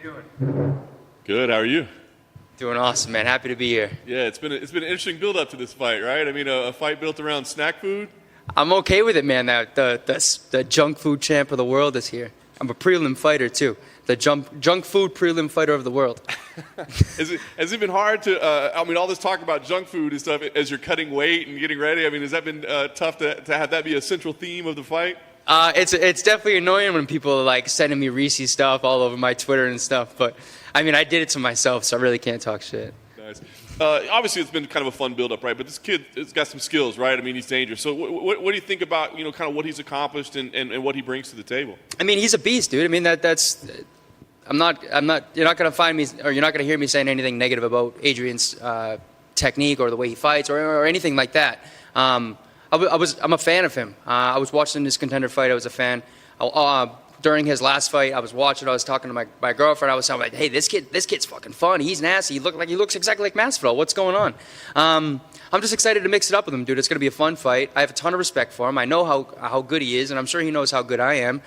doing? Good. How are you? Doing awesome, man. Happy to be here. Yeah, it's been an interesting build up to this fight, right? I mean, a fight built around snack food. I'm okay with it, man. The junk food champ of the world is here. I'm a prelim fighter too. The junk food prelim fighter of the world. Has it been hard to? I mean, all this talk about junk food and stuff as you're cutting weight and getting ready. I mean, has that been tough to have that be a central theme of the fight? It's definitely annoying when people are like sending me Reese stuff all over my Twitter and stuff. But I mean, I did it to myself, so I really can't talk shit. Nice. Obviously, it's been kind of a fun build-up, right? But this kid has got some skills, right? I mean, he's dangerous. So what do you think about, kind of what he's accomplished and what he brings to the table? I mean, he's a beast, dude. I mean, that's. You're not gonna find me, or you're not gonna hear me saying anything negative about Adrian's technique or the way he fights or anything like that. I'm a fan of him. I was watching this contender fight. I was a fan. During his last fight, I was watching. I was talking to my girlfriend. I was telling her, like, "Hey, this kid's fucking fun. He's nasty. He looks exactly like Masvidal. What's going on?" I'm just excited to mix it up with him, dude. It's gonna be a fun fight. I have a ton of respect for him. I know how good he is, and I'm sure he knows how good I am.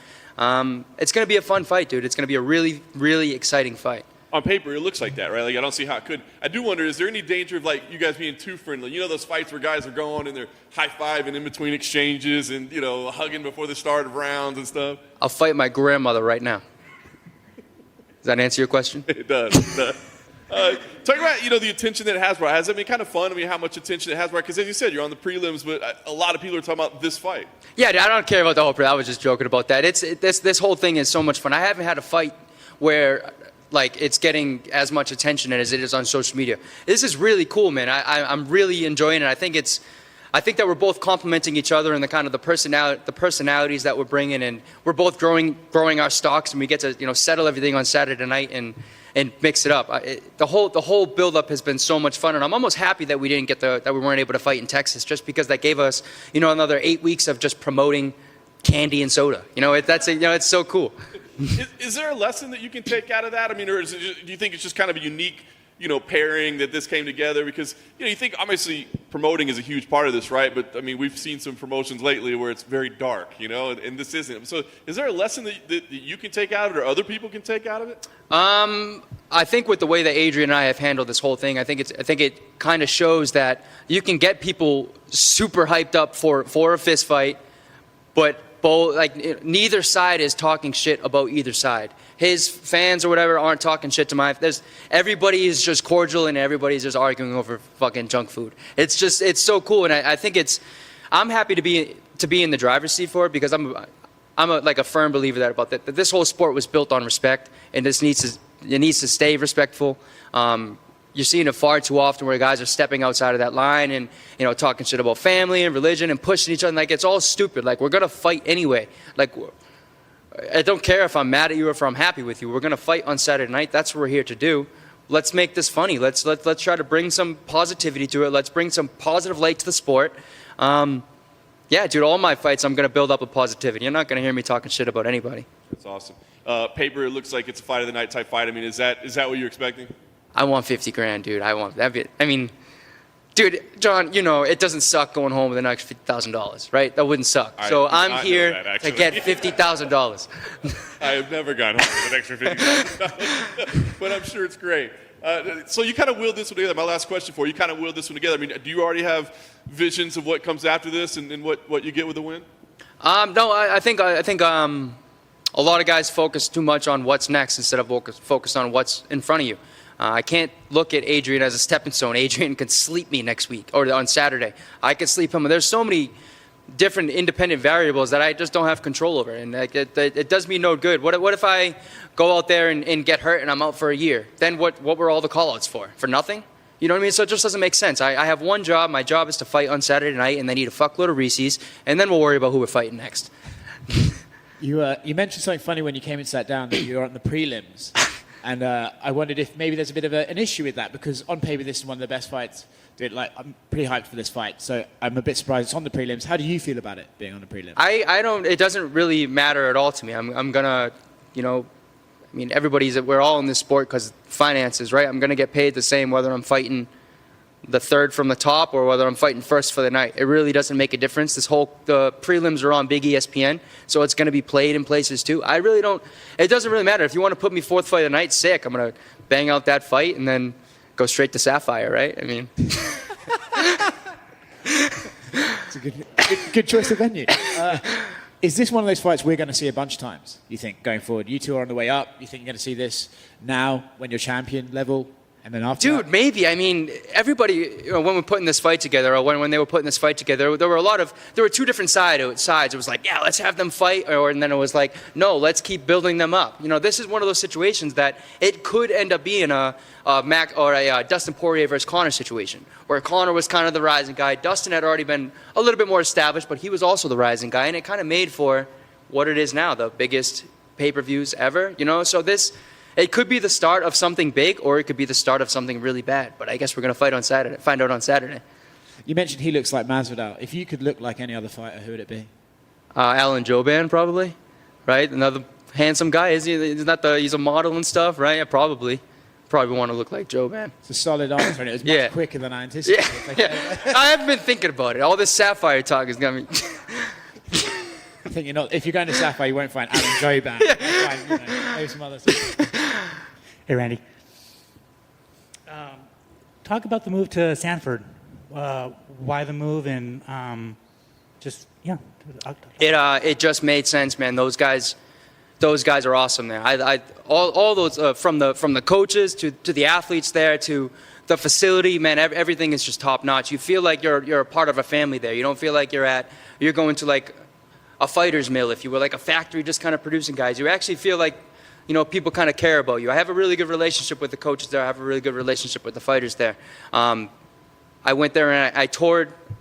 It's gonna be a fun fight, dude. It's gonna be a really, really exciting fight. On paper, it looks like that, right? Like, I don't see how it could. I do wonder, is there any danger of, like, you guys being too friendly? You know those fights where guys are going and they're high-fiving in between exchanges and, hugging before the start of rounds and stuff? I'll fight my grandmother right now. Does that answer your question? It does. Talk about, the attention that it has, bro. Has it been kind of fun? I mean, how much attention it has, right? Because as you said, you're on the prelims, but a lot of people are talking about this fight. Yeah, I don't care about the whole prelim. I was just joking about that. This whole thing is so much fun. I haven't had a fight where it's getting as much attention as it is on social media. This is really cool, man. I'm really enjoying it. I think that we're both complimenting each other and the kind of the personalities that we're bringing, and we're both growing our stocks, and we get to settle everything on Saturday night and mix it up. The whole build up has been so much fun, and I'm almost happy that we weren't able to fight in Texas, just because that gave us another 8 weeks of just promoting candy and soda. It's so cool. Is there a lesson that you can take out of that? I mean, or do you think it's just kind of a unique, pairing that this came together? Because, you think obviously promoting is a huge part of this, right? But, I mean, we've seen some promotions lately where it's very dark, and this isn't. So is there a lesson that you can take out of it or other people can take out of it? I think with the way that Adrian and I have handled this whole thing, I think it kind of shows that you can get people super hyped up for a fist fight, but neither side is talking shit about either side. His fans or whatever aren't talking shit to mine. Everybody is just cordial and everybody's just arguing over fucking junk food. It's so cool, and I think I'm happy to be in the driver's seat for it, because I'm a firm believer that this whole sport was built on respect, and it needs to stay respectful. You're seeing it far too often where guys are stepping outside of that line and, talking shit about family and religion and pushing each other. It's all stupid. We're going to fight anyway. I don't care if I'm mad at you or if I'm happy with you. We're going to fight on Saturday night. That's what we're here to do. Let's make this funny. Let's try to bring some positivity to it. Let's bring some positive light to the sport. Yeah, dude, all my fights, I'm going to build up a positivity. You're not going to hear me talking shit about anybody. That's awesome. Paper, it looks like it's a fight of the night type fight. I mean, is that what you're expecting? I want 50 grand, dude. I want that. I mean, dude, John, it doesn't suck going home with an extra $50,000, right? That wouldn't suck. So I'm here to get $50,000. I have never gone home with an extra $50,000, but I'm sure it's great. So you kind of willed this one together. My last question for you, kind of willed this one together. I mean, do you already have visions of what comes after this and what you get with the win? No, I think a lot of guys focus too much on what's next instead of focus on what's in front of you. I can't look at Adrian as a stepping stone. Adrian can sleep me next week or on Saturday. I can sleep him. There's so many different independent variables that I just don't have control over, and it does me no good. What if I go out there and get hurt and I'm out for a year? Then what were all the call-outs for? For nothing? You know what I mean? So it just doesn't make sense. I have one job. My job is to fight on Saturday night and then eat a fuckload of Reese's, and then we'll worry about who we're fighting next. You mentioned something funny when you came and sat down, that you were on the prelims. And I wondered if maybe there's a bit of an issue with that, because on paper this is one of the best fights. Dude, I'm pretty hyped for this fight, so I'm a bit surprised it's on the prelims. How do you feel about it being on the prelims? I don't. It doesn't really matter at all to me. I'm gonna, I mean, we're all in this sport because finances, right? I'm gonna get paid the same whether I'm fighting the third from the top or whether I'm fighting first for the night. It really doesn't make a difference. The prelims are on big ESPN, so it's going to be played in places too. It doesn't really matter. If you want to put me fourth fight of the night, sick. I'm going to bang out that fight and then go straight to Sapphire, right? I mean. It's a good choice of venue. Is this one of those fights we're going to see a bunch of times, you think, going forward? You two are on the way up. You think you're going to see this now when you're champion level? And then after Dude, that? maybe. I mean, everybody, when we're putting this fight together, or when they were putting this fight together, there were two different sides. It was like, yeah, let's have them fight, and then it was like, no, let's keep building them up. This is one of those situations that it could end up being a Dustin Poirier versus Conor situation, where Conor was kind of the rising guy. Dustin had already been a little bit more established, but he was also the rising guy, and it kind of made for what it is now, the biggest pay-per-views ever. So it could be the start of something big, or it could be the start of something really bad. But I guess we're going to find out on Saturday. You mentioned he looks like Masvidal. If you could look like any other fighter, who would it be? Alan Jouban, probably, right? Another handsome guy. He's a model and stuff, right? Yeah, probably want to look like Jouban. It's a solid answer, and it was much quicker than I anticipated. Yeah. I have been thinking about it. All this Sapphire talk has got me. I think if you're going to Sapphire, you won't find Alan Jouban. You'll find, maybe some other stuff. Hey, Randy. Talk about the move to Sanford. Why the move, and It just made sense, man. Those guys are awesome there. All those from the coaches to the athletes there to the facility, man. Everything is just top notch. You feel like you're a part of a family there. You don't feel like you're going to like a fighter's mill, if you will, like a factory just kind of producing guys. You actually feel like people kind of care about you. I have a really good relationship with the coaches there. I have a really good relationship with the fighters there. I went there and I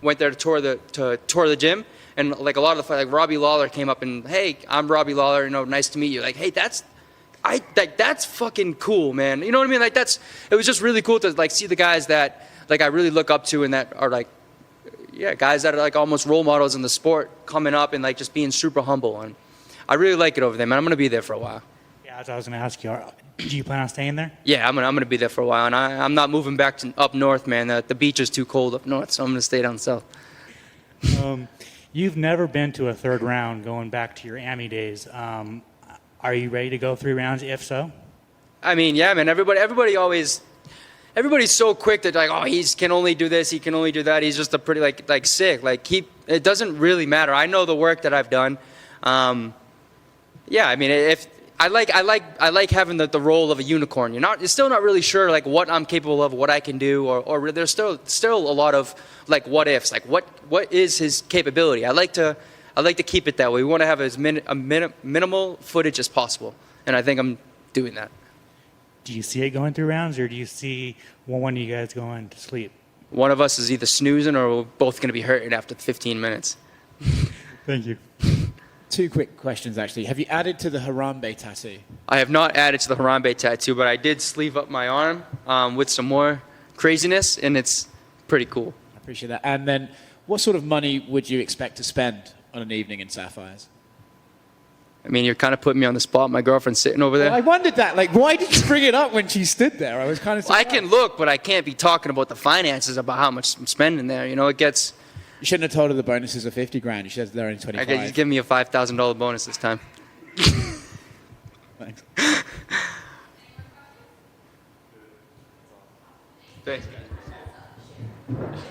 went there to tour the gym, and like a lot of the fighters, like Robbie Lawler came up and, hey, I'm Robbie Lawler, nice to meet you. Like, hey, that's fucking cool, man. You know what I mean? Like it was just really cool to like see the guys that like I really look up to and that are like, yeah, guys that are like almost role models in the sport coming up and like just being super humble. And I really like it over there, man. I'm going to be there for a while. Yeah, that's what I was going to ask you. Do you plan on staying there? Yeah, I'm gonna be there for a while, and I'm not moving back to up north, man. The beach is too cold up north, so I'm gonna stay down south. You've never been to a third round going back to your Ami days. Are you ready to go 3 rounds? If so, I mean, yeah, man. Everybody's so quick that like, oh, he can only do this, he can only do that. He's just a pretty like sick. Like it doesn't really matter. I know the work that I've done. Yeah, I mean, if I like having the role of a unicorn. You're still not really sure like what I'm capable of, what I can do, or there's still a lot of like what ifs, like what is his capability. I like to keep it that way. We want to have as minimal footage as possible, and I think I'm doing that. do you see it going 3 rounds, or do you see one of you guys going to sleep? One of us is either snoozing or we're both going to be hurting after 15 minutes. Thank you. 2 quick questions, actually. Have you added to the Harambe tattoo? I have not added to the Harambe tattoo, but I did sleeve up my arm with some more craziness, and it's pretty cool. I appreciate that. And then what sort of money would you expect to spend on an evening in Sapphires? I mean, you're kind of putting me on the spot. My girlfriend's sitting over there. Well, I wondered that. Like, why did you bring it up when she stood there? I was kind of surprised. I can look, but I can't be talking about the finances, about how much I'm spending there. It gets... You shouldn't have told her the bonuses are 50 grand. You should have said they're only 25. I guess give me a $5,000 bonus this time. Thanks. Thanks, guys.